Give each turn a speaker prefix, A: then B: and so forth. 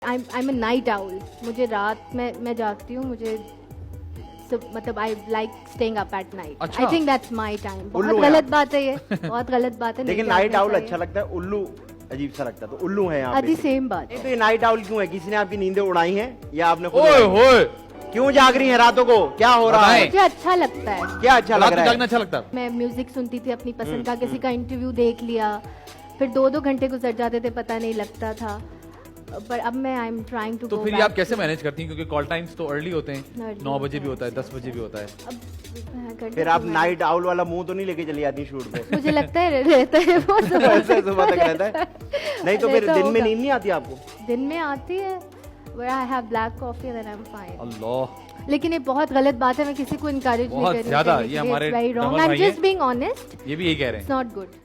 A: I am a night owl. मुझे रात में मैं जागती हूँ, मुझे मतलब I like staying up at night.
B: अच्छा.
A: I think that's my time.
C: उल्लू
A: बहुत
C: है
A: गलत
C: आप.
A: बात है ये, बहुत गलत बात है.
C: लेकिन
A: नहीं
C: नाइट
A: जागना
C: आउल
A: चाहिए.
C: अच्छा लगता है, उल्लू अजीब सा लगता है. तो उल्लू है यहाँ
A: आदि
C: पे.
A: सेम बात.
C: नहीं तो ये नाइट आउल क्यों है? किसी ने आपकी नींदें उड़ाई हैं या आपने खुद
B: ओए
C: उड़ाई?
B: होए,
C: क्यों जाग रही हैं रातों को? क्या हो रहा है?
B: बताएं.
A: मुझे अच्छा लगता है.
C: क्या अच्छा
B: रात
C: लग
B: में
C: रहा
B: जागना
C: है?
B: अच्छा लगता है.
A: मैं म्यूजिक सुनती थी अपनी पसंद का, किसी का इंटरव्यू देख लिया, फिर 2-2 घंटे गुजर जाते थे, पता नहीं लगता था. पर अब मैं आई एम ट्राइंग टू
B: तो फिर ये आप कैसे मैनेज करती हैं, क्योंकि कॉल टाइम्स तो अर्ली होते हैं,
A: Early
B: 9 बजे
A: होते
B: भी
A: हैं.
B: होता है, 10 बजे भी होता है.
C: फिर आप नाइट आउल वाला मुंह तो नहीं लेके चली आती शूट पे?
A: मुझे लगता है रहता है वो
C: ऐसे सुबह तक रहता है. नहीं तो फिर
A: रहता
C: दिन में
A: होगा.
C: नींद नहीं आती आपको?
A: दिन में आती है, where I have black coffee then I'm fine.
B: अल्लाह,
A: लेकिन ये बहुत गलत बात है, मैं किसी को इनकरेज नहीं
B: बहुत
A: कर रही.
B: ज्यादा. ये हमारे
A: very wrong.
B: Dhawal
A: I am
B: भाई हैं.
A: Just being honest.
B: ये भी यही कह रहे हैं.
A: It's not good.